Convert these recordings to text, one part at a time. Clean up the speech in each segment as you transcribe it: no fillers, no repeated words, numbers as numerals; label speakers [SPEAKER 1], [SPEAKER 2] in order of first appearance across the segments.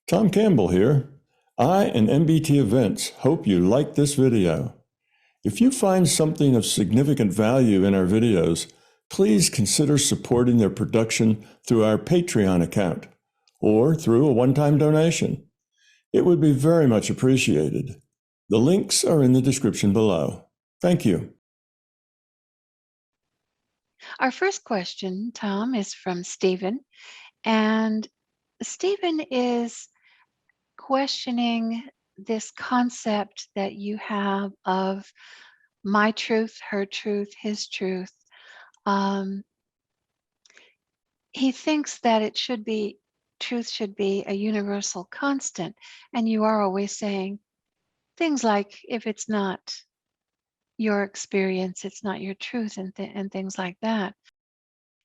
[SPEAKER 1] Tom Campbell here. I and MBT Events hope you like this video. If you find something of significant value in our videos, please consider supporting their production through our Patreon account or through a one-time donation. It would be very much appreciated. The links are in the description below. Thank you.
[SPEAKER 2] Our first question, Tom, is from Stephen, and Stephen is questioning this concept that you have of my truth, her truth, his truth. He thinks that truth should be a universal constant, and you are always saying things like, if it's not your experience, it's not your truth, and things like that.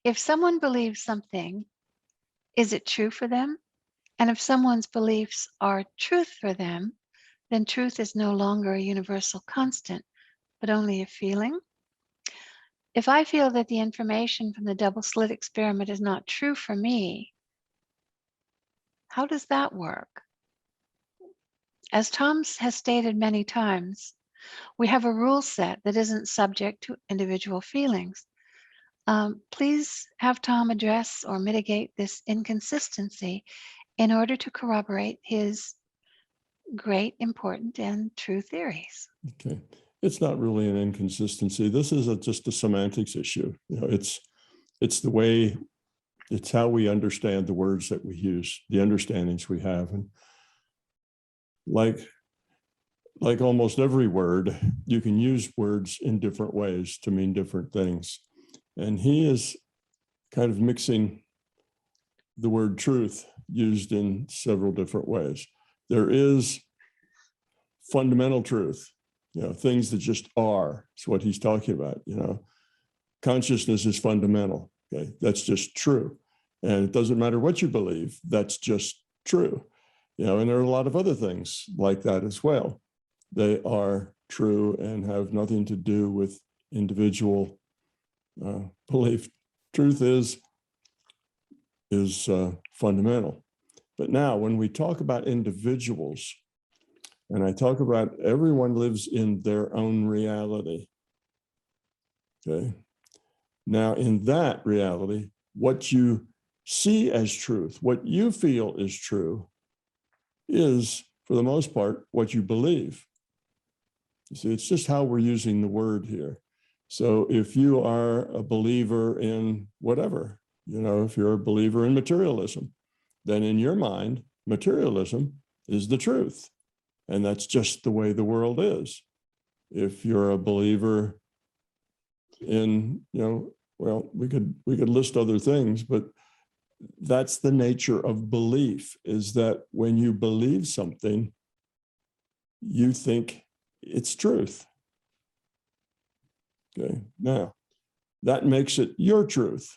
[SPEAKER 2] If someone believes something, is it true for them? And if someone's beliefs are truth for them, then truth is no longer a universal constant, but only a feeling. If I feel that the information from the double slit experiment is not true for me, how does that work? As Tom has stated many times, we have a rule set that isn't subject to individual feelings. Please have Tom address or mitigate this inconsistency in order to corroborate his great, important, and true theories.
[SPEAKER 1] Okay. It's not really an inconsistency. This is just a semantics issue. It's the way, it's how we understand the words that we use, the understandings we have. And like almost every word, you can use words in different ways to mean different things. And he is kind of mixing the word truth used in several different ways. There is fundamental truth, things that just are. It's what he's talking about. Consciousness is fundamental. Okay, that's just true, and it doesn't matter what you believe. That's just true. And there are a lot of other things like that as well. They are true and have nothing to do with individual belief. Truth is fundamental. But now, when we talk about individuals, and I talk about everyone lives in their own reality. Okay. Now, in that reality, what you see as truth, what you feel is true, is, for the most part, what you believe. You see, it's just how we're using the word here. So if you are a believer in whatever, if you're a believer in materialism, then in your mind, materialism is the truth. And that's just the way the world is. If you're a believer in, well, we could list other things, but that's the nature of belief, is that when you believe something, you think it's truth. Okay, now that makes it your truth,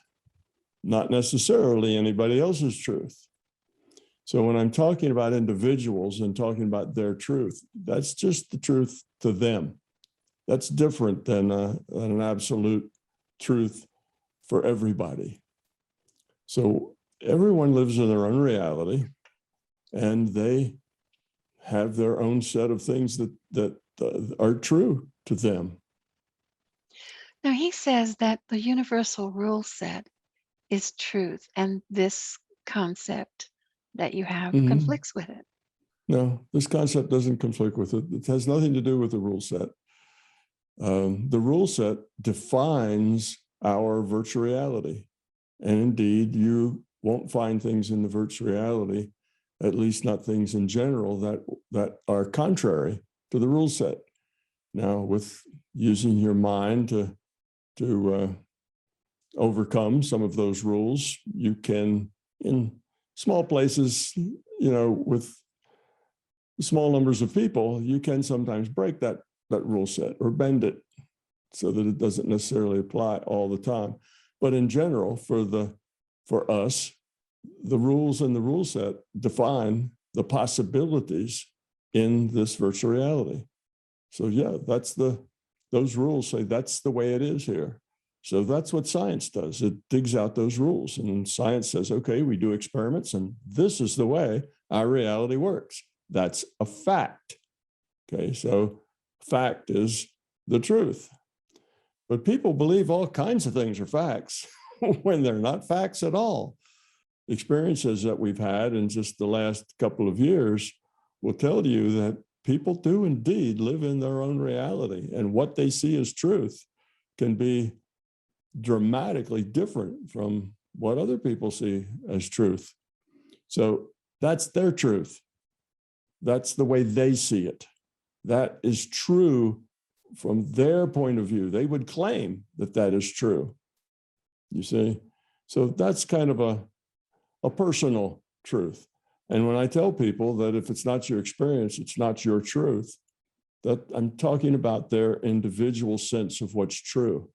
[SPEAKER 1] not necessarily anybody else's truth. So when I'm talking about individuals and talking about their truth, that's just the truth to them. That's different than an absolute truth for everybody. So everyone lives in their own reality, and they have their own set of things that are true to them.
[SPEAKER 2] Now, he says that the universal rule set is truth, and this concept that you have conflicts with it.
[SPEAKER 1] No, this concept doesn't conflict with it. It has nothing to do with the rule set. The rule set defines our virtual reality. And indeed, you won't find things in the virtual reality, at least not things in general, that are contrary to the rule set. Now, with using your mind to overcome some of those rules, you can, in small places, with small numbers of people, you can sometimes break that rule set or bend it so that it doesn't necessarily apply all the time. But in general, for us, the rules in the rule set define the possibilities in this virtual reality. So yeah, those rules say that's the way it is here. So that's what science does. It digs out those rules, and science says, okay, we do experiments, and this is the way our reality works. That's a fact. Okay, so fact is the truth. But people believe all kinds of things are facts when they're not facts at all. Experiences that we've had in just the last couple of years will tell you that people do indeed live in their own reality, and what they see as truth can be dramatically different from what other people see as truth. So that's their truth. That's the way they see it. That is true from their point of view. They would claim that that is true. You see? So that's kind of a personal truth. And when I tell people that if it's not your experience, it's not your truth, that I'm talking about their individual sense of what's true.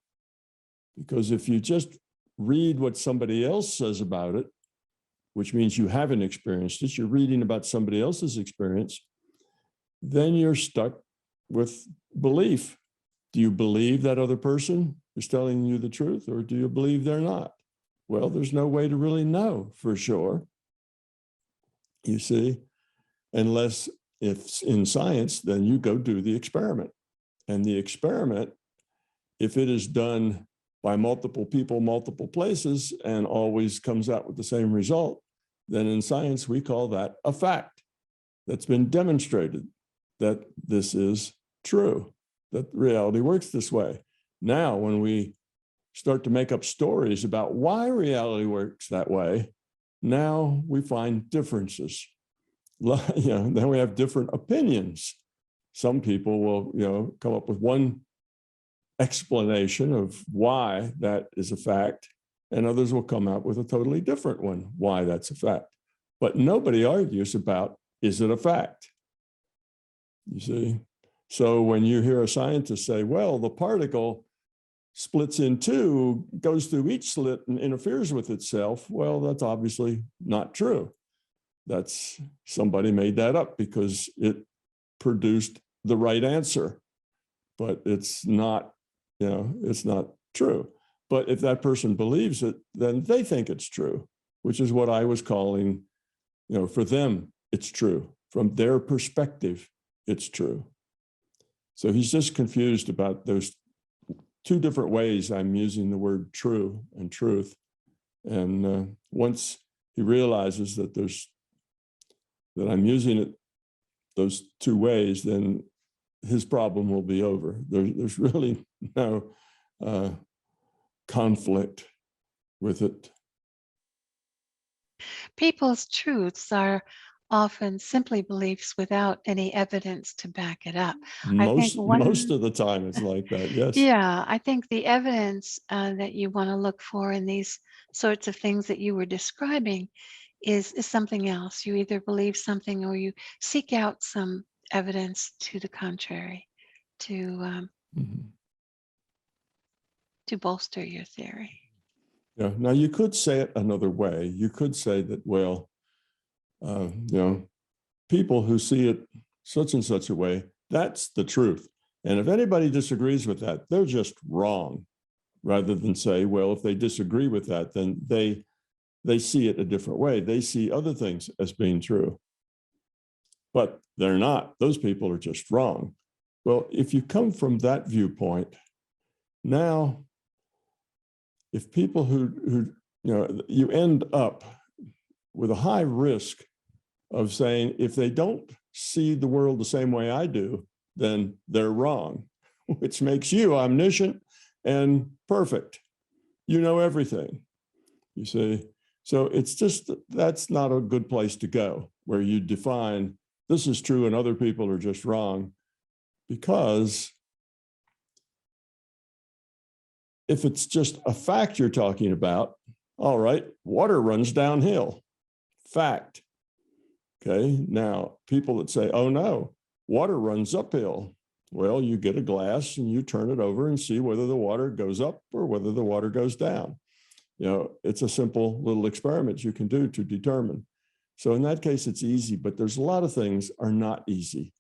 [SPEAKER 1] Because if you just read what somebody else says about it, which means you haven't experienced it, you're reading about somebody else's experience, then you're stuck with belief. Do you believe that other person is telling you the truth, or do you believe they're not? Well, there's no way to really know for sure, you see, unless if in science, then you go do the experiment. And the experiment, if it is done by multiple people, multiple places, and always comes out with the same result, then in science, we call that a fact that's been demonstrated that this is true, that reality works this way. Now, when we start to make up stories about why reality works that way, now we find differences. Then we have different opinions. Some people will, come up with one explanation of why that is a fact, and others will come out with a totally different one, why that's a fact. But nobody argues about, is it a fact? You see? So when you hear a scientist say, well, the particle splits in two, goes through each slit and interferes with itself, well, that's obviously not true. That's somebody made that up because it produced the right answer, but it's not, it's not true. But if that person believes it, then they think it's true, which is what I was calling, for them, it's true. From their perspective, it's true. So he's just confused about those two different ways I'm using the word true and truth. And once he realizes that that I'm using it those two ways, then his problem will be over. There's really no conflict with it.
[SPEAKER 2] People's truths are often simply beliefs without any evidence to back it up. I think
[SPEAKER 1] Most of the time it's like that, yes.
[SPEAKER 2] Yeah, I think the evidence that you want to look for in these sorts of things that you were describing is something else. You either believe something or you seek out some evidence to the contrary to to bolster your theory.
[SPEAKER 1] Yeah. Now you could say it another way. You could say that, well, people who see it such and such a way, that's the truth. And if anybody disagrees with that, they're just wrong, rather than say, well, if they disagree with that, then they see it a different way. They see other things as being true. But they're not. Those people are just wrong. Well, if you come from that viewpoint, now, if people who you end up with a high risk of saying, if they don't see the world the same way I do, then they're wrong, which makes you omniscient and perfect. You know everything, you see. So it's just, that's not a good place to go, where you define this is true and other people are just wrong. Because if it's just a fact you're talking about, all right, water runs downhill, fact. Okay, now people that say, oh no, water runs uphill. Well, you get a glass and you turn it over and see whether the water goes up or whether the water goes down. It's a simple little experiment you can do to determine. So in that case, it's easy, but there's a lot of things are not easy,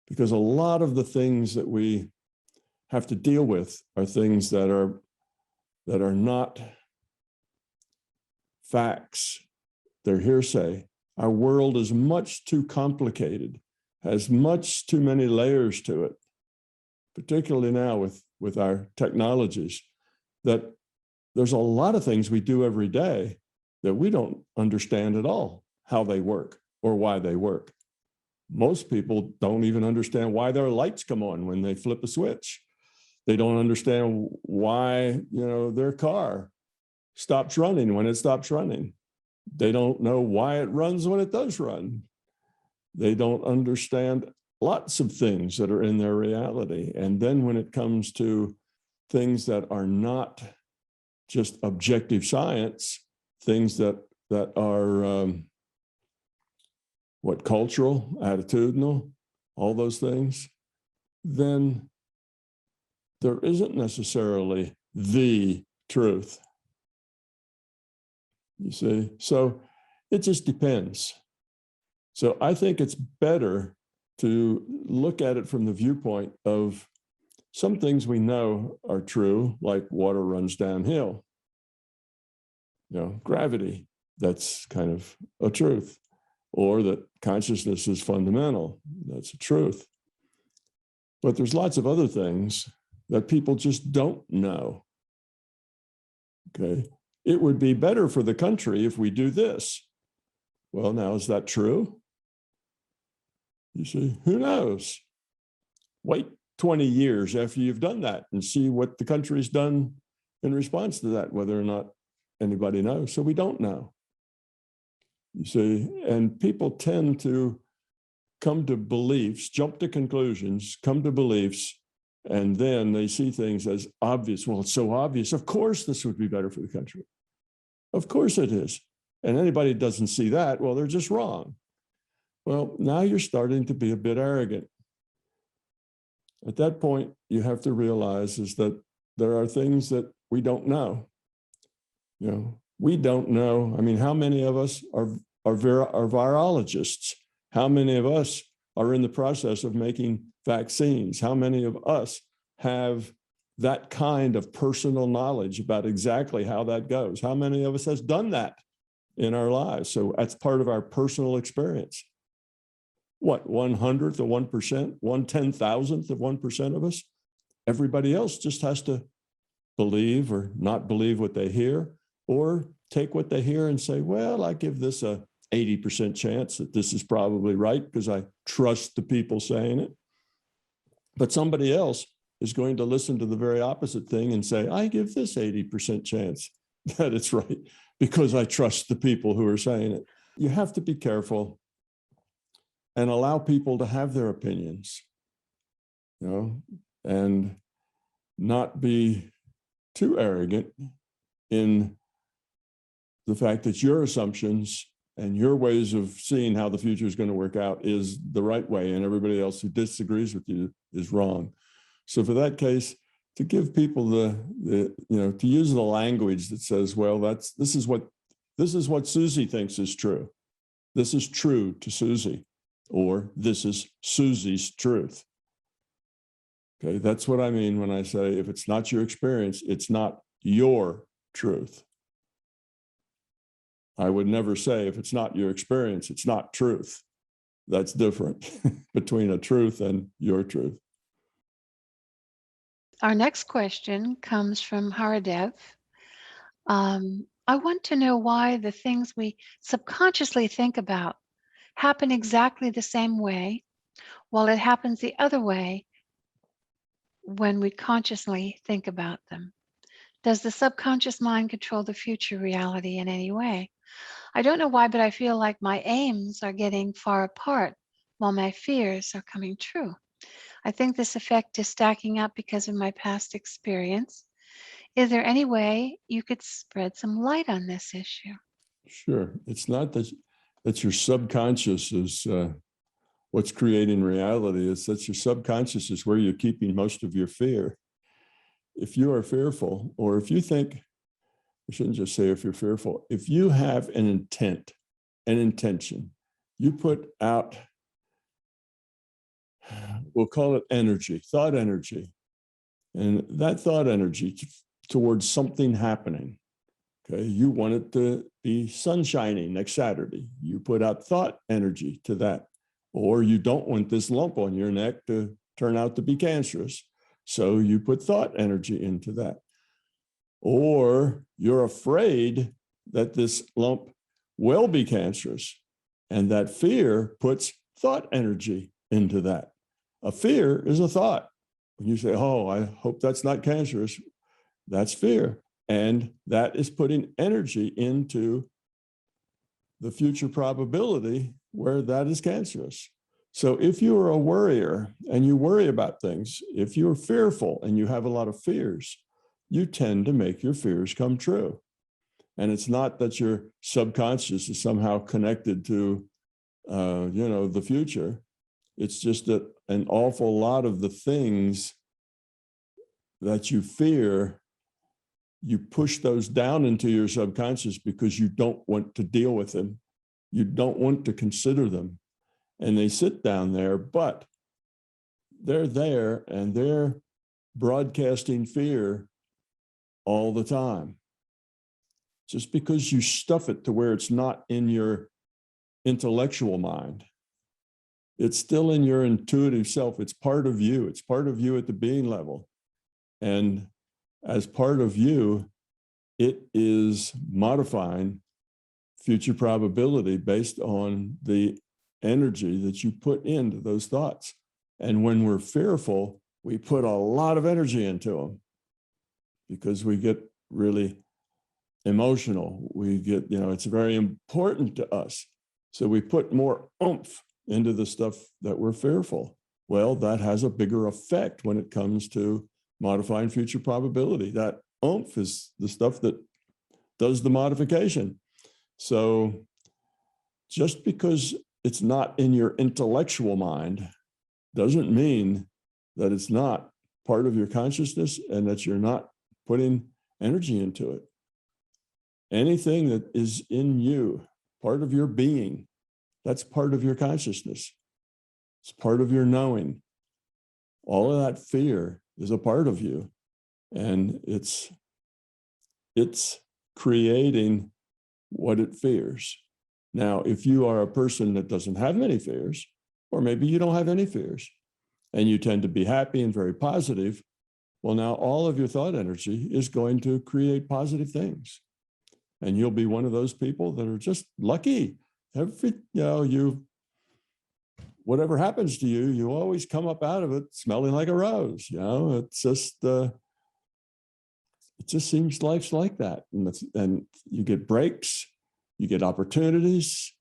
[SPEAKER 1] because a lot of the things that we have to deal with are things that are not facts. They're hearsay. Our world is much too complicated, has much too many layers to it, particularly now with our technologies, that there's a lot of things we do every day that we don't understand at all how they work or why they work. Most people don't even understand why their lights come on when they flip a switch. They don't understand why, their car stops running when it stops running. They don't know why it runs when it does run. They don't understand lots of things that are in their reality. And then when it comes to things that are not just objective science, things that are cultural, attitudinal, all those things, then there isn't necessarily the truth. You see, so it just depends. So I think it's better to look at it from the viewpoint of some things we know are true, like water runs downhill. Gravity, that's kind of a truth. Or that consciousness is fundamental, that's a truth. But there's lots of other things that people just don't know. Okay, it would be better for the country if we do this. Well, now, is that true? You see, who knows? Wait 20 years after you've done that and see what the country's done in response to that, whether or not anybody knows. So we don't know. You see, and people tend to come to beliefs, jump to conclusions, come to beliefs, and then they see things as obvious. Well, it's so obvious. Of course, this would be better for the country. Of course it is. And anybody who doesn't see that, well, they're just wrong. Well, now you're starting to be a bit arrogant. At that point, you have to realize is that there are things that we don't know. We don't know. I mean, how many of us are virologists? How many of us are in the process of making vaccines? How many of us have that kind of personal knowledge about exactly how that goes? How many of us has done that in our lives? So that's part of our personal experience. What, 1/100th of 1%, 1/10,000th of 1% of us? Everybody else just has to believe or not believe what they hear, or take what they hear and say, well, I give this a 80% chance that this is probably right because I trust the people saying it. But somebody else is going to listen to the very opposite thing and say, I give this 80% chance that it's right because I trust the people who are saying it. You have to be careful and allow people to have their opinions, and not be too arrogant in the fact that your assumptions and your ways of seeing how the future is going to work out is the right way, and everybody else who disagrees with you is wrong. So for that case, to give people to use the language that says, well, this is what Susie thinks is true. This is true to Susie, or this is Susie's truth. Okay, that's what I mean when I say if it's not your experience, it's not your truth. I would never say if it's not your experience, it's not truth. That's different between a truth and your truth.
[SPEAKER 2] Our next question comes from Haradev. I want to know why the things we subconsciously think about happen exactly the same way, while it happens the other way when we consciously think about them. Does the subconscious mind control the future reality in any way? I don't know why, but I feel like my aims are getting far apart while my fears are coming true. I think this effect is stacking up because of my past experience. Is there any way you could spread some light on this issue?
[SPEAKER 1] Sure. It's not that your subconscious is what's creating reality. It's that your subconscious is where you're keeping most of your fear. If you are fearful, or if you think, I shouldn't just say if you're fearful, if you have an intent, an intention, you put out, we'll call it energy, thought energy, and that thought energy towards something happening. Okay, you want it to be sunshiny next Saturday. You put out thought energy to that. Or you don't want this lump on your neck to turn out to be cancerous. So you put thought energy into that. Or you're afraid that this lump will be cancerous. And that fear puts thought energy into that. A fear is a thought. When you say, oh, I hope that's not cancerous, that's fear. And that is putting energy into the future probability where that is cancerous. So if you are a worrier and you worry about things, if you're fearful and you have a lot of fears, you tend to make your fears come true. And it's not that your subconscious is somehow connected to, the future. It's just that an awful lot of the things that you fear, you push those down into your subconscious because you don't want to deal with them. You don't want to consider them. And they sit down there, but they're there and they're broadcasting fear all the time. Just because you stuff it to where it's not in your intellectual mind, it's still in your intuitive self. It's part of you. It's part of you at the being level. And as part of you, it is modifying future probability based on the energy that you put into those thoughts. And when we're fearful, we put a lot of energy into them because we get really emotional. We get, it's very important to us. So we put more oomph into the stuff that we're fearful. Well, that has a bigger effect when it comes to modifying future probability. That oomph is the stuff that does the modification. So just because it's not in your intellectual mind doesn't mean that it's not part of your consciousness and that you're not putting energy into it. Anything that is in you, part of your being, that's part of your consciousness. It's part of your knowing. All of that fear is a part of you. And it's creating what it fears. Now, if you are a person that doesn't have many fears, or maybe you don't have any fears, and you tend to be happy and very positive, well, now all of your thought energy is going to create positive things. And you'll be one of those people that are just lucky. Whatever happens to you, you always come up out of it smelling like a rose. It's just, it just seems life's like that. And you get breaks, you get opportunities,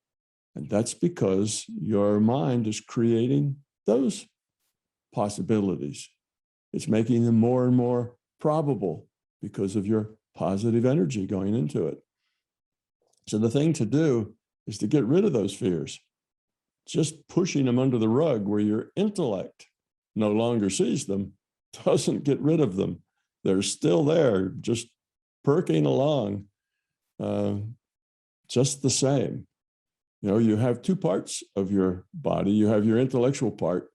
[SPEAKER 1] and that's because your mind is creating those possibilities. It's making them more and more probable because of your positive energy going into it. So the thing to do is to get rid of those fears. Just pushing them under the rug where your intellect no longer sees them doesn't get rid of them. They're still there, just perking along, just the same. You have two parts of your body. You have your intellectual part,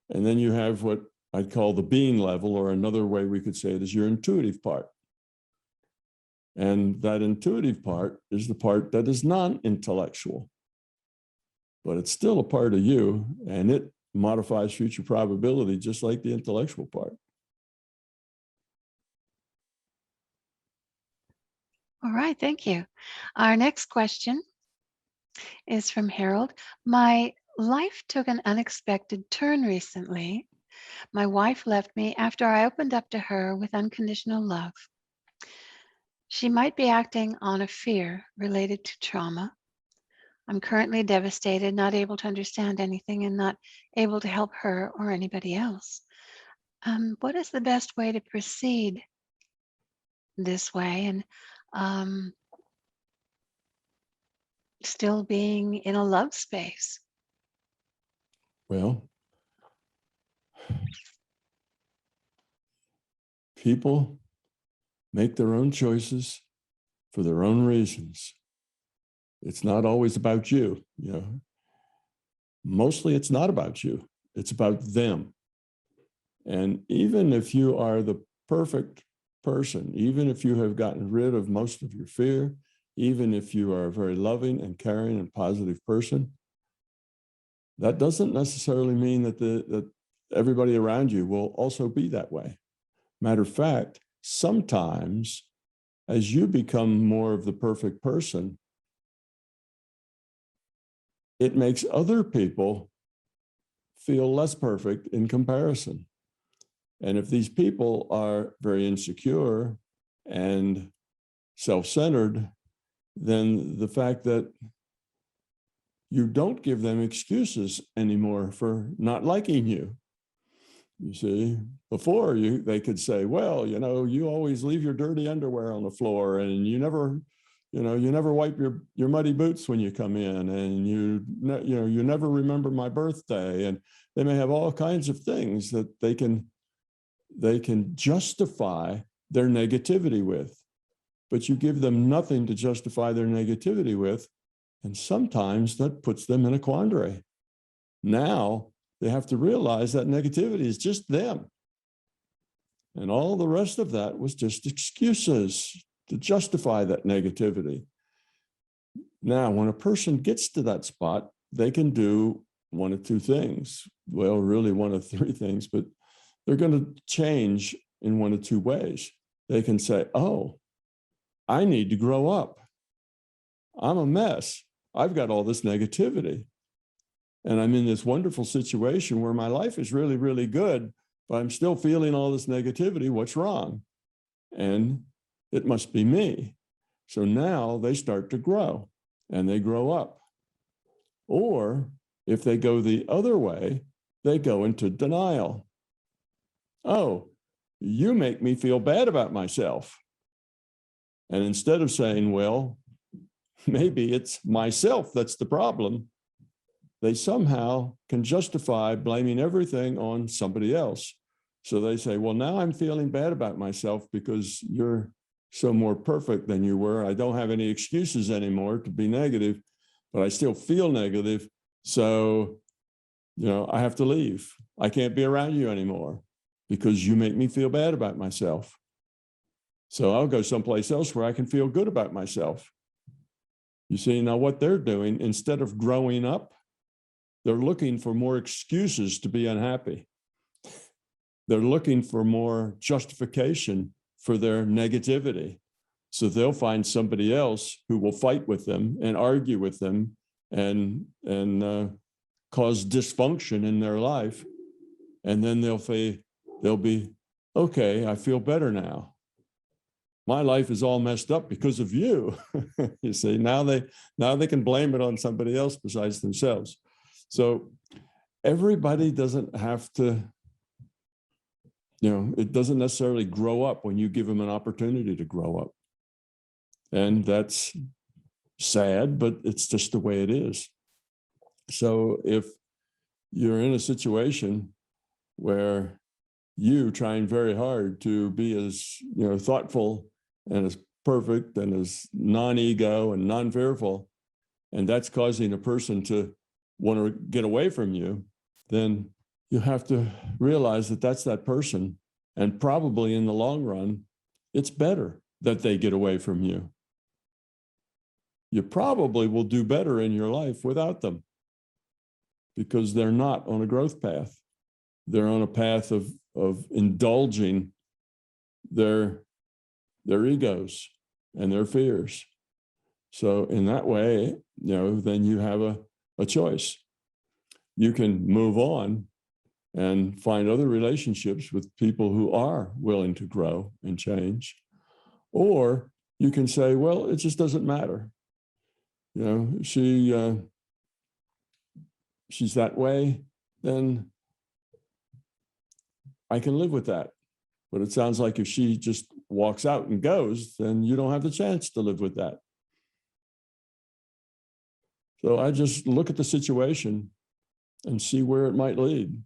[SPEAKER 1] and then you have what I'd call the being level, or another way we could say it is your intuitive part. And that intuitive part is the part that is non-intellectual, but it's still a part of you, and it modifies future probability just like the intellectual part.
[SPEAKER 2] All right, thank you. Our next question is from Harold. My life took an unexpected turn recently. My wife left me after I opened up to her with unconditional love. She might be acting on a fear related to trauma. I'm currently devastated, not able to understand anything, and not able to help her or anybody else. What is the best way to proceed this way and still being in a love space?
[SPEAKER 1] Well, people make their own choices for their own reasons. It's not always about you, Mostly it's not about you. It's about them. And even if you are the perfect person, even if you have gotten rid of most of your fear, even if you are a very loving and caring and positive person, that doesn't necessarily mean that everybody around you will also be that way. Matter of fact, sometimes as you become more of the perfect person, it makes other people feel less perfect in comparison. And if these people are very insecure and self-centered, then the fact that you don't give them excuses anymore for not liking you. You see, before they could say, well, you always leave your dirty underwear on the floor, and you never wipe your muddy boots when you come in, and you never remember my birthday. And they may have all kinds of things that they can justify their negativity with, but you give them nothing to justify their negativity with. And sometimes that puts them in a quandary. Now they have to realize that negativity is just them. And all the rest of that was just excuses to justify that negativity. Now, when a person gets to that spot, they can do one of two things. Well, really one of three things, but they're going to change in one of two ways. They can say, oh, I need to grow up. I'm a mess. I've got all this negativity. And I'm in this wonderful situation where my life is really, really good, but I'm still feeling all this negativity. What's wrong? And it must be me. So now they start to grow and they grow up. Or if they go the other way, they go into denial. Oh, you make me feel bad about myself. And instead of saying, well, maybe it's myself that's the problem, they somehow can justify blaming everything on somebody else. So they say, well, now I'm feeling bad about myself because you're so more perfect than you were. I don't have any excuses anymore to be negative, but I still feel negative. So, I have to leave. I can't be around you anymore because you make me feel bad about myself. So I'll go someplace else where I can feel good about myself. You see, now what they're doing, instead of growing up, they're looking for more excuses to be unhappy. They're looking for more justification for their negativity. So they'll find somebody else who will fight with them and argue with them and cause dysfunction in their life. And then they'll be, okay, I feel better now. My life is all messed up because of you. You see, now they can blame it on somebody else besides themselves. So everybody doesn't have to, it doesn't necessarily grow up when you give them an opportunity to grow up. And that's sad, but it's just the way it is. So if you're in a situation where you trying very hard to be as thoughtful and as perfect and as non-ego and non-fearful, and that's causing a person to want to get away from you, then you have to realize that that's that person. And probably in the long run, it's better that they get away from you. You probably will do better in your life without them because they're not on a growth path. They're on a path of indulging their egos and their fears. So in that way, then you have a choice. You can move on and find other relationships with people who are willing to grow and change. Or you can say, well, it just doesn't matter. She's that way, then I can live with that. But it sounds like if she just walks out and goes, then you don't have the chance to live with that. So I just look at the situation and see where it might lead.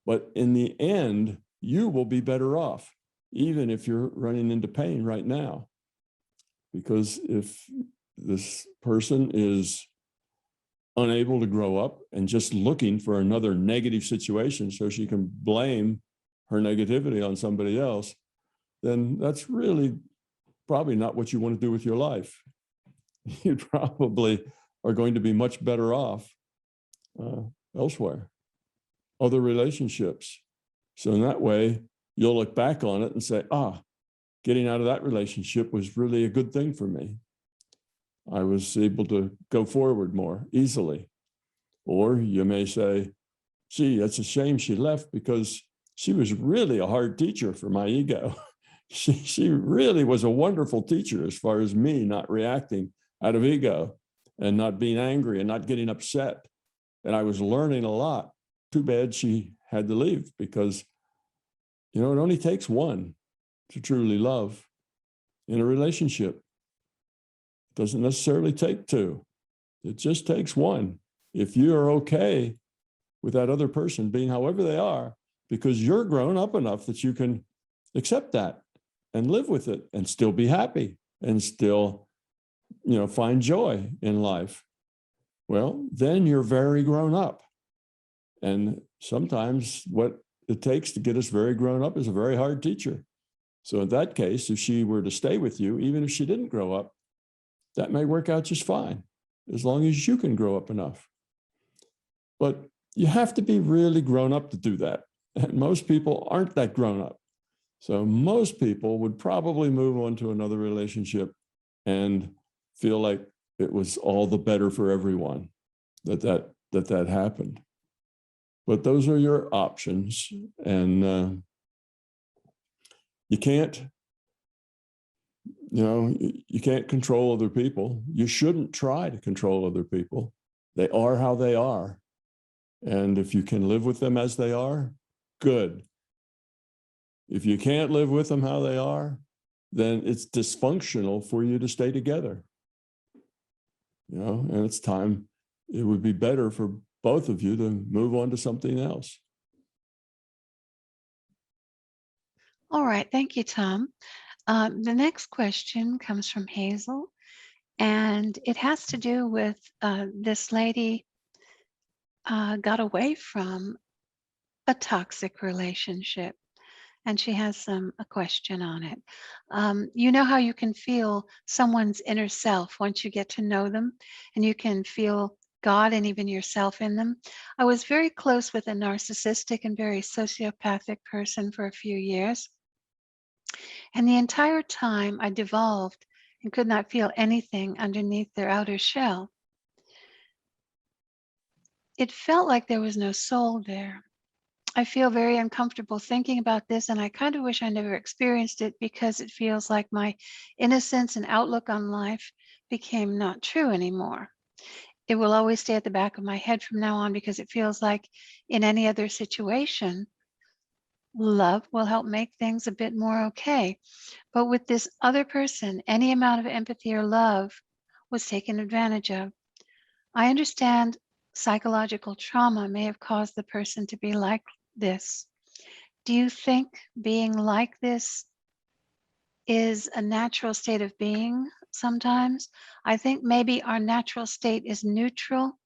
[SPEAKER 1] But in the end, you will be better off, even if you're running into pain right now. Because if this person is unable to grow up and just looking for another negative situation so she can blame her negativity on somebody else, then that's really probably not what you want to do with your life. You probably are going to be much better off elsewhere, other relationships. So in that way, you'll look back on it and say, getting out of that relationship was really a good thing for me. I was able to go forward more easily. Or you may say, gee, that's a shame she left because she was really a hard teacher for my ego. She really was a wonderful teacher as far as me not reacting out of ego and not being angry and not getting upset. And I was learning a lot. Too bad she had to leave because, it only takes one to truly love in a relationship. It doesn't necessarily take two. It just takes one. If you are okay with that other person being however they are, because you're grown up enough that you can accept that and live with it and still be happy and still, find joy in life. Well, then you're very grown up. And sometimes what it takes to get us very grown up is a very hard teacher. So in that case, if she were to stay with you, even if she didn't grow up, that may work out just fine, as long as you can grow up enough. But you have to be really grown up to do that. And most people aren't that grown up. So most people would probably move on to another relationship and feel like it was all the better for everyone that happened. But those are your options. And you can't control other people. You shouldn't try to control other people. They are how they are. And if you can live with them as they are, good. If you can't live with them how they are, then it's dysfunctional for you to stay together. And it's time, it would be better for both of you to move on to something else.
[SPEAKER 2] All right. Thank you, Tom. The next question comes from Hazel, and it has to do with this lady got away from a toxic relationship, and she has a question on it. You know how you can feel someone's inner self once you get to know them, and you can feel God and even yourself in them. I was very close with a narcissistic and very sociopathic person for a few years. And the entire time I devolved and could not feel anything underneath their outer shell. It felt like there was no soul there. I feel very uncomfortable thinking about this, and I kind of wish I never experienced it because it feels like my innocence and outlook on life became not true anymore. It will always stay at the back of my head from now on because it feels like in any other situation, love will help make things a bit more okay. But with this other person, any amount of empathy or love was taken advantage of. I understand psychological trauma may have caused the person to be like this. Do you think being like this is a natural state of being sometimes? I think maybe our natural state is neutral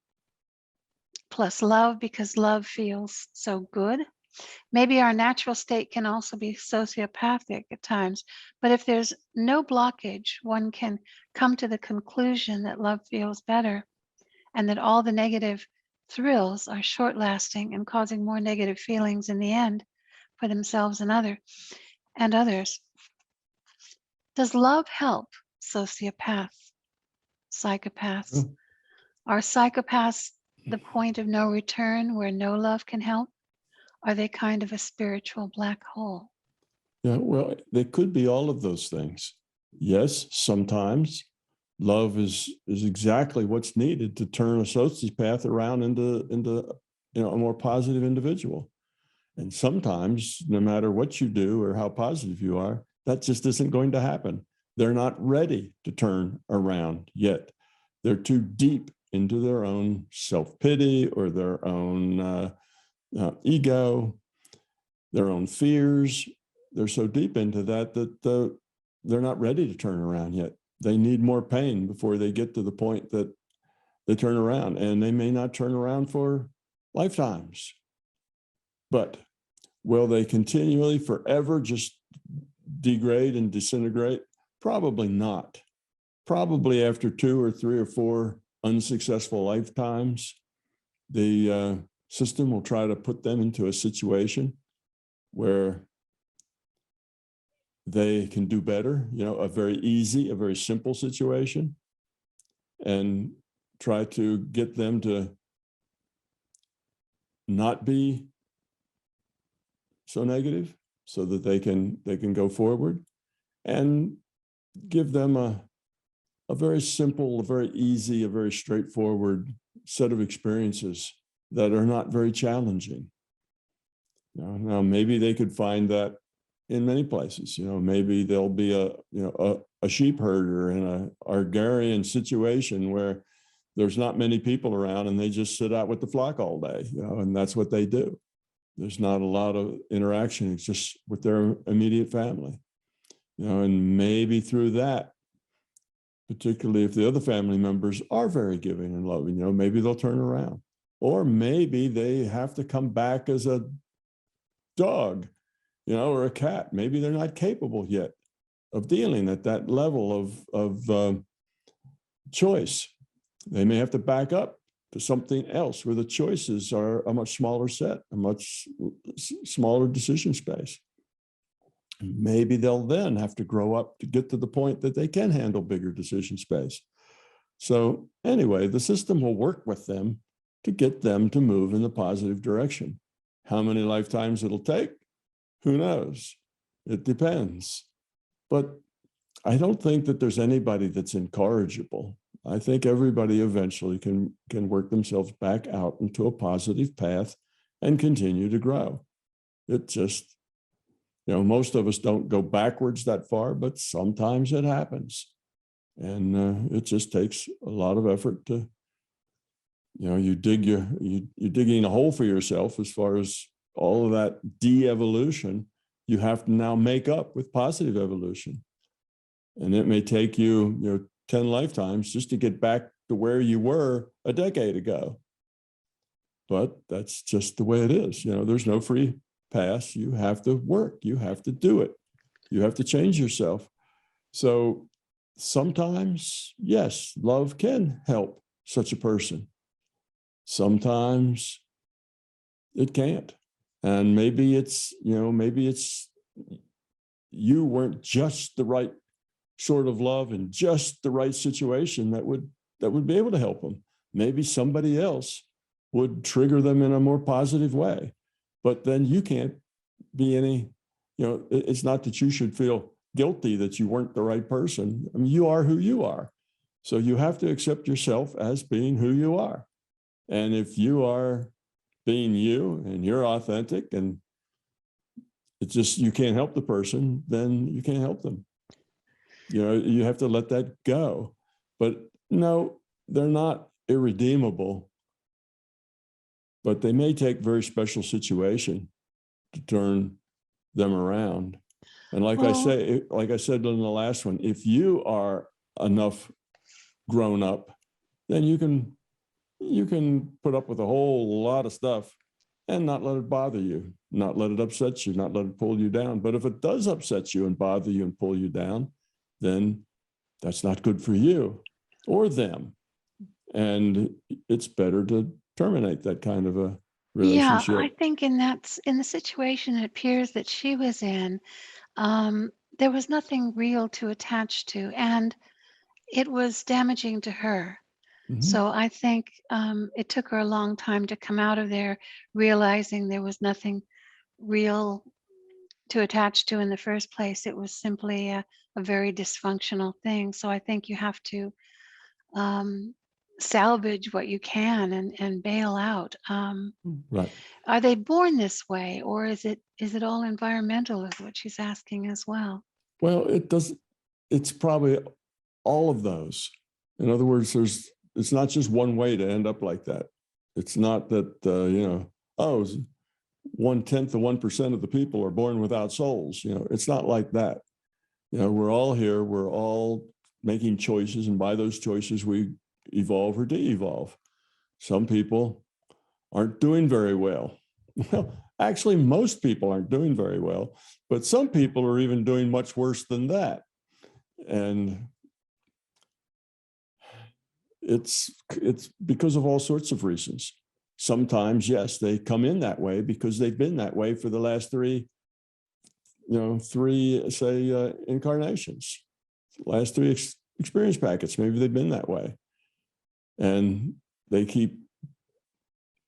[SPEAKER 2] plus love because love feels so good. Maybe our natural state can also be sociopathic at times, but if there's no blockage, one can come to the conclusion that love feels better and that all the negative thrills are short lasting and causing more negative feelings in the end for themselves and others. Does love help sociopaths, psychopaths? Are psychopaths the point of no return where no love can help? Are they kind of a spiritual black hole?
[SPEAKER 1] Yeah, well, they could be all of those things. Yes, sometimes love is exactly what's needed to turn a sociopath around into a more positive individual. And sometimes, no matter what you do or how positive you are, that just isn't going to happen. They're not ready to turn around yet. They're too deep into their own self-pity or their own ego, their own fears. They're so deep into that they're not ready to turn around yet. They need more pain before they get to the point that they turn around, and they may not turn around for lifetimes. But will they continually forever just degrade and disintegrate? Probably not. Probably after 2 or 3 or 4 unsuccessful lifetimes, the system will try to put them into a situation where they can do better, a very easy, a very simple situation, and try to get them to not be so negative so that they can go forward, and give them a very simple, a very easy, a very straightforward set of experiences that are not very challenging. Now maybe they could find that in many places. Maybe there'll be a sheep herder in a agrarian situation where there's not many people around and they just sit out with the flock all day, and that's what they do. There's not a lot of interaction. It's just with their immediate family, and maybe through that, particularly if the other family members are very giving and loving, maybe they'll turn around. Or maybe they have to come back as a dog, or a cat. Maybe they're not capable yet of dealing at that level of choice. They may have to back up to something else where the choices are a much smaller set, a much smaller decision space. Maybe they'll then have to grow up to get to the point that they can handle bigger decision space. So anyway, the system will work with them to get them to move in the positive direction. How many lifetimes it'll take? Who knows? It depends. But I don't think that there's anybody that's incorrigible. I think everybody eventually can work themselves back out into a positive path and continue to grow. It just, most of us don't go backwards that far, but sometimes it happens. And it just takes a lot of effort to, you're digging a hole for yourself as far as all of that de-evolution you have to now make up with positive evolution. And it may take you, 10 lifetimes just to get back to where you were a decade ago. But that's just the way it is. There's no free pass. You have to work. You have to do it. You have to change yourself. So sometimes, yes, love can help such a person. Sometimes it can't. And maybe it's you weren't just the right sort of love and just the right situation that would be able to help them. Maybe somebody else would trigger them in a more positive way. But then you can't be any, it's not that you should feel guilty that you weren't the right person. I mean, you are who you are. So you have to accept yourself as being who you are. And if you are being you and you're authentic and it's just you can't help the person, then you can't help them. You have to let that go. But no, they're not irredeemable, but they may take very special situation to turn them around. And like I said in the last one, if you are enough grown up, then you can put up with a whole lot of stuff and not let it bother you, not let it upset you, not let it pull you down. But if it does upset you and bother you and pull you down, then that's not good for you or them. And it's better to terminate that kind of a relationship.
[SPEAKER 2] Yeah, I think in the situation it appears that she was in, there was nothing real to attach to, and it was damaging to her.
[SPEAKER 1] Mhm.
[SPEAKER 2] So I think it took her a long time to come out of there, realizing there was nothing real to attach to in the first place. It was simply a very dysfunctional thing. So I think you have to salvage what you can and bail out.
[SPEAKER 1] Right.
[SPEAKER 2] Are they born this way, or is it all environmental? Is what she's asking as well.
[SPEAKER 1] Well, it's probably all of those. In other words, it's not just one way to end up like that. It's not that, 1/10 of 1% of the people are born without souls. It's not like that. We're all here. We're all making choices. And by those choices, we evolve or de-evolve. Some people aren't doing very well. Well, actually, most people aren't doing very well, but some people are even doing much worse than that. And it's because of all sorts of reasons. Sometimes, yes, they come in that way because they've been that way for the last three incarnations, last three experience packets. Maybe they've been that way. And they keep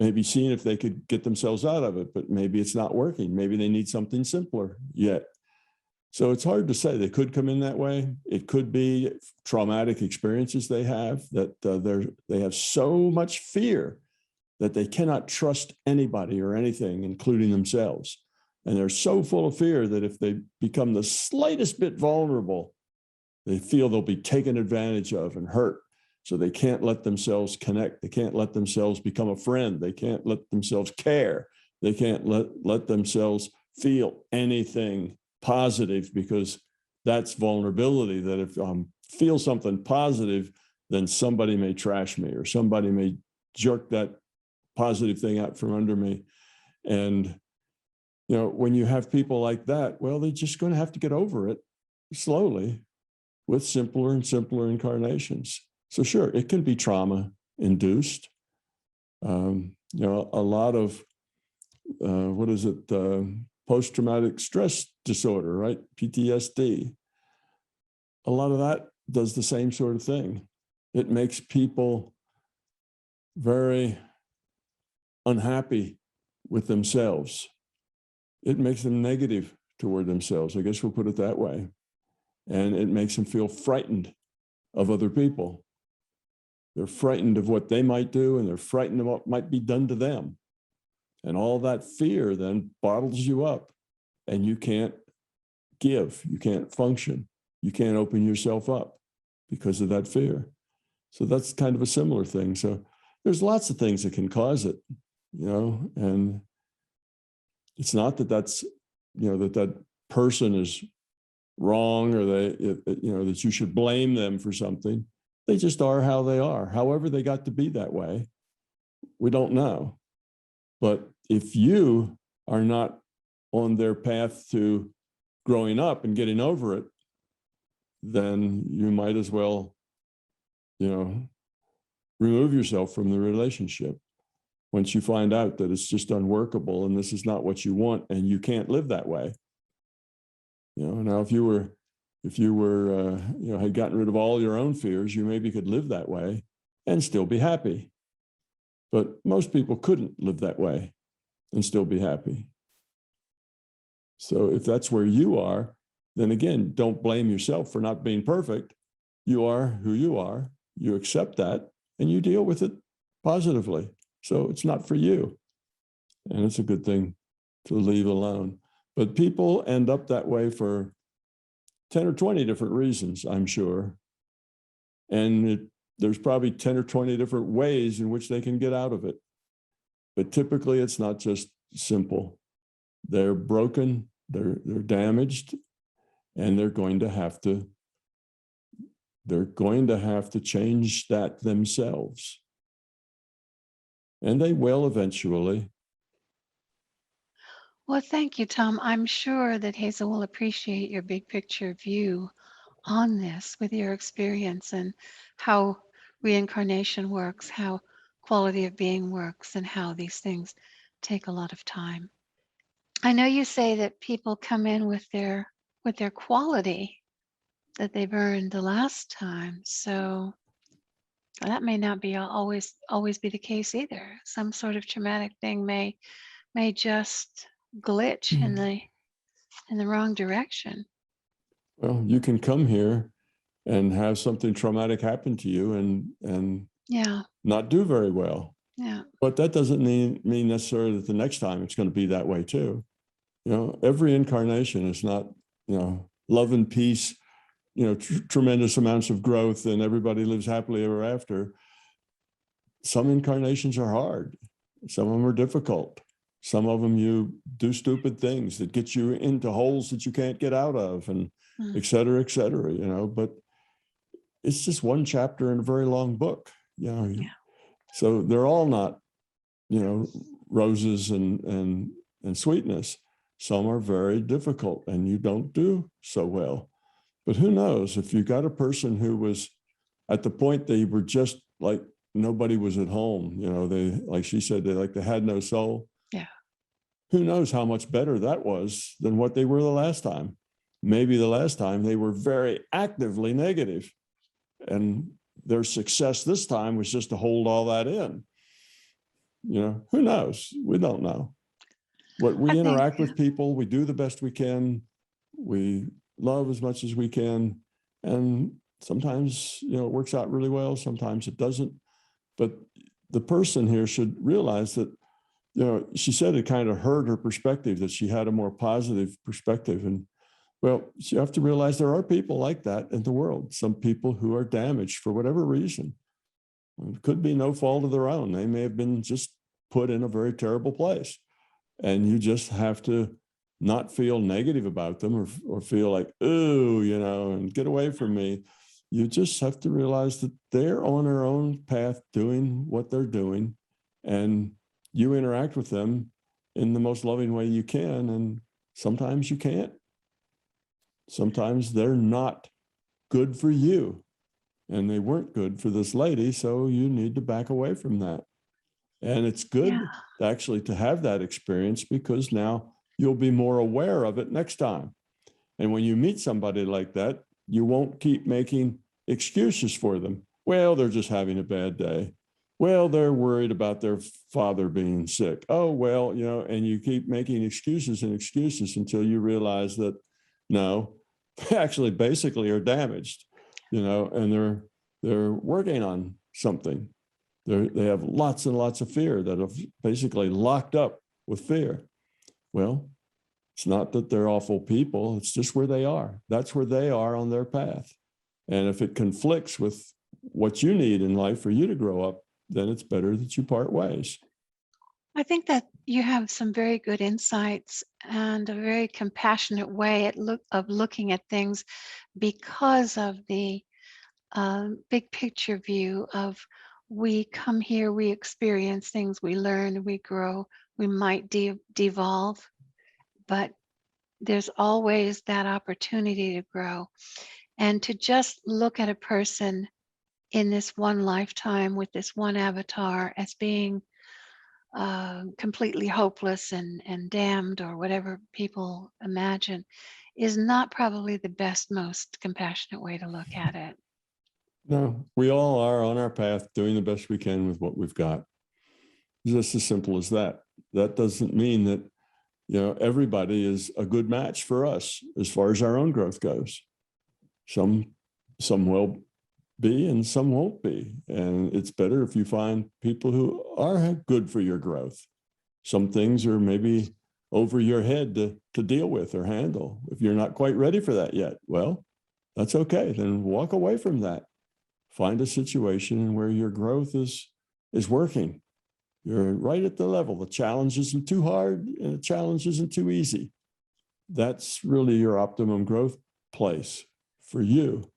[SPEAKER 1] maybe seeing if they could get themselves out of it, but maybe it's not working. Maybe they need something simpler yet. So it's hard to say. They could come in that way. It could be traumatic experiences they have, that they have so much fear that they cannot trust anybody or anything, including themselves. And they're so full of fear that if they become the slightest bit vulnerable, they feel they'll be taken advantage of and hurt. So they can't let themselves connect. They can't let themselves become a friend. They can't let themselves care. They can't let themselves feel anything positive, because that's vulnerability. That if I feel something positive, then somebody may trash me, or somebody may jerk that positive thing out from under me. And, when you have people like that, well, they're just going to have to get over it slowly with simpler and simpler incarnations. So sure, it can be trauma induced. A lot of, post-traumatic stress disorder, right? PTSD. A lot of that does the same sort of thing. It makes people very unhappy with themselves. It makes them negative toward themselves. I guess we'll put it that way. And it makes them feel frightened of other people. They're frightened of what they might do, and they're frightened of what might be done to them. And all that fear then bottles you up, and you can't give, you can't function, you can't open yourself up because of that fear. So that's kind of a similar thing. So there's lots of things that can cause it, and it's not that that's, that person is wrong, or that you should blame them for something. They just are how they are. However they got to be that way, we don't know. But if you are not on their path to growing up and getting over it, then you might as well, remove yourself from the relationship once you find out that it's just unworkable and this is not what you want and you can't live that way. Now if you were, had gotten rid of all your own fears, you maybe could live that way and still be happy. But most people couldn't live that way and still be happy. So if that's where you are, then again, don't blame yourself for not being perfect. You are who you are. You accept that and you deal with it positively. So it's not for you. And it's a good thing to leave alone. But people end up that way for 10 or 20 different reasons, I'm sure. And there's probably 10 or 20 different ways in which they can get out of it. But typically it's not just simple. They're broken, they're damaged, and they're going to have to change that themselves. And they will eventually.
[SPEAKER 2] Well, thank you, Tom. I'm sure that Hazel will appreciate your big picture view on this with your experience and how reincarnation works, how quality of being works, and how these things take a lot of time. I know you say that people come in with their quality that they've earned the last time. So that may not be always be the case either. Some sort of traumatic thing may just glitch in the wrong direction.
[SPEAKER 1] Well, you can come here and have something traumatic happen to you and
[SPEAKER 2] Yeah.
[SPEAKER 1] not do very well.
[SPEAKER 2] Yeah.
[SPEAKER 1] But that doesn't mean necessarily that the next time it's going to be that way too. Every incarnation is not, love and peace, tremendous amounts of growth and everybody lives happily ever after. Some incarnations are hard. Some of them are difficult. Some of them you do stupid things that get you into holes that you can't get out of, and et cetera, but it's just one chapter in a very long book,
[SPEAKER 2] Yeah.
[SPEAKER 1] So they're all not, roses and sweetness. Some are very difficult and you don't do so well. But who knows, if you got a person who was at the point they were just like nobody was at home, you know, they, like she said, they had no soul.
[SPEAKER 2] Yeah.
[SPEAKER 1] Who knows how much better that was than what they were the last time. Maybe the last time they were very actively negative, and their success this time was just to hold all that in. You know, who knows? We don't know. But we interact with people, we do the best we can, we love as much as we can, and sometimes, you know, it works out really well, sometimes it doesn't. But the person here should realize that, you know, she said it kind of hurt her perspective, that she had a more positive perspective. And well, you have to realize there are people like that in the world, some people who are damaged for whatever reason. It could be no fault of their own. They may have been just put in a very terrible place. And you just have to not feel negative about them or feel like, oh, you know, and get away from me. You just have to realize that they're on their own path doing what they're doing. And you interact with them in the most loving way you can. And sometimes you can't. Sometimes they're not good for you. And they weren't good for this lady. So you need to back away from that. And it's good actually to have that experience, because now you'll be more aware of it next time. And when you meet somebody like that, you won't keep making excuses for them. Well, they're just having a bad day. Well, they're worried about their father being sick. Oh, well, you know, and you keep making excuses and excuses until you realize that, no, they actually basically are damaged, you know, and they're working on something. They have lots and lots of fear that have basically locked up with fear. Well, it's not that they're awful people. It's just where they are. That's where they are on their path. And if it conflicts with what you need in life for you to grow up, then it's better that you part ways.
[SPEAKER 2] I think that you have some very good insights and a very compassionate way of looking at things, because of the big picture view of, we come here, we experience things, we learn, we grow, we might devolve, but there's always that opportunity to grow. And to just look at a person in this one lifetime with this one avatar as being completely hopeless and damned, or whatever people imagine, is not probably the best, most compassionate way to look at it.
[SPEAKER 1] No, we all are on our path doing the best we can with what we've got. Just as simple as that. That doesn't mean that, you know, everybody is a good match for us as far as our own growth goes. Some will be and some won't be. And it's better if you find people who are good for your growth. Some things are maybe over your head to deal with or handle. If you're not quite ready for that yet, well, that's okay. Then walk away from that. Find a situation where your growth is working. You're right at the level. The challenge isn't too hard and the challenge isn't too easy. That's really your optimum growth place for you.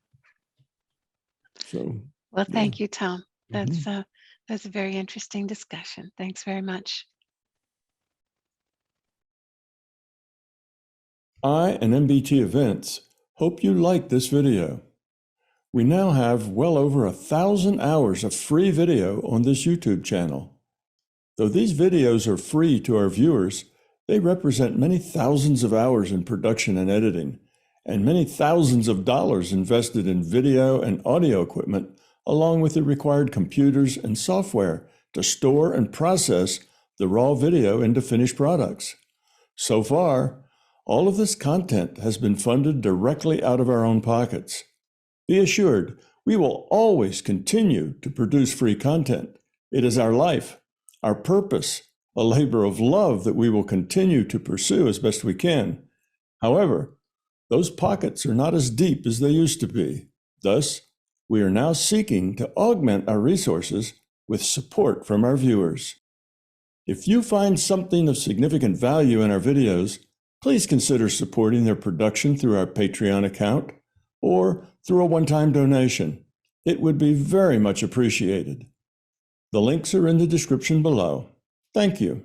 [SPEAKER 1] So,
[SPEAKER 2] well, thank you, Tom.
[SPEAKER 1] Mm-hmm.
[SPEAKER 2] That's a very interesting discussion. Thanks very much.
[SPEAKER 1] I and MBT Events hope you liked this video. We now have well over 1,000 hours of free video on this YouTube channel. Though these videos are free to our viewers, they represent many thousands of hours in production and editing, and many thousands of dollars invested in video and audio equipment, along with the required computers and software to store and process the raw video into finished products. So far, all of this content has been funded directly out of our own pockets. Be assured, we will always continue to produce free content. It is our life, our purpose, a labor of love that we will continue to pursue as best we can. However, those pockets are not as deep as they used to be. Thus, we are now seeking to augment our resources with support from our viewers. If you find something of significant value in our videos, please consider supporting their production through our Patreon account or through a one-time donation. It would be very much appreciated. The links are in the description below. Thank you.